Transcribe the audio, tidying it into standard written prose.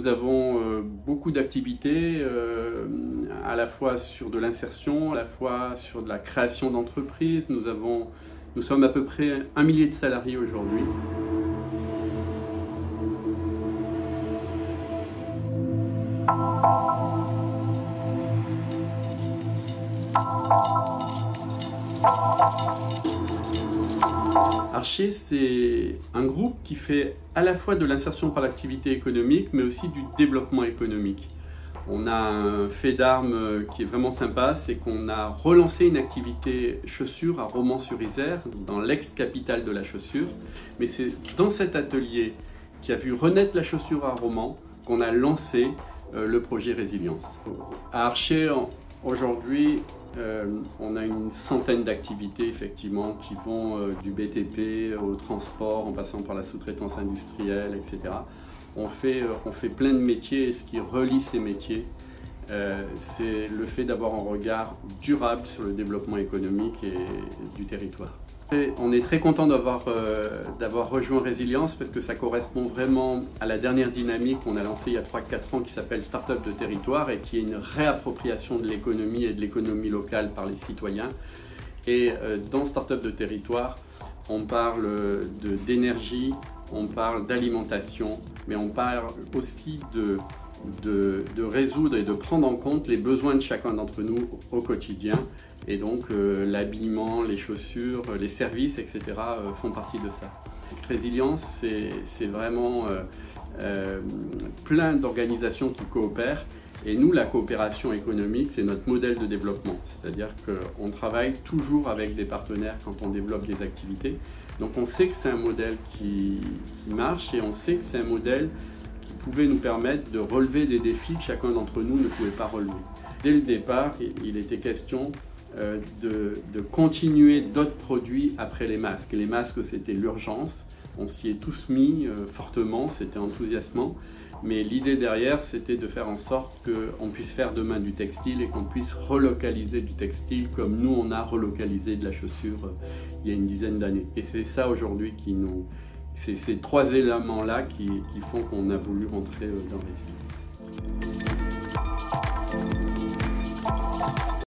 nous avons beaucoup d'activités, à la fois sur de l'insertion, à la fois sur de la création d'entreprises. Nous sommes à peu près 1 millier de salariés aujourd'hui. Archer, c'est un groupe qui fait à la fois de l'insertion par l'activité économique, mais aussi du développement économique. On a un fait d'armes qui est vraiment sympa, c'est qu'on a relancé une activité chaussures à Romans-sur-Isère, dans l'ex-capitale de la chaussure. Mais c'est dans cet atelier qui a vu renaître la chaussure à Romans qu'on a lancé le projet Résilience. À Archer, aujourd'hui, on a une centaine d'activités effectivement qui vont du BTP au transport en passant par la sous-traitance industrielle, etc. On fait plein de métiers et ce qui relie ces métiers, c'est le fait d'avoir un regard durable sur le développement économique et du territoire. On est très content d'avoir rejoint Résilience parce que ça correspond vraiment à la dernière dynamique qu'on a lancée il y a 3-4 ans qui s'appelle Start-up de territoire et qui est une réappropriation de l'économie et de l'économie locale par les citoyens. Et dans Start-up de territoire, on parle d'énergie, on parle d'alimentation, mais on parle aussi de résoudre et de prendre en compte les besoins de chacun d'entre nous au quotidien. Et donc l'habillement, les chaussures, les services, etc. font partie de ça. Résilience, c'est vraiment plein d'organisations qui coopèrent. Et nous, la coopération économique, c'est notre modèle de développement. C'est-à-dire qu'on travaille toujours avec des partenaires quand on développe des activités. Donc on sait que c'est un modèle qui marche et on sait que c'est un modèle qui pouvait nous permettre de relever des défis que chacun d'entre nous ne pouvait pas relever. Dès le départ, il était question de continuer d'autres produits après les masques. Les masques, c'était l'urgence. On s'y est tous mis fortement, c'était enthousiasmant. Mais l'idée derrière, c'était de faire en sorte qu'on puisse faire demain du textile et qu'on puisse relocaliser du textile comme nous, on a relocalisé de la chaussure il y a une dizaine d'années. Et c'est ça aujourd'hui c'est ces 3 éléments-là qui font qu'on a voulu rentrer dans Résilience.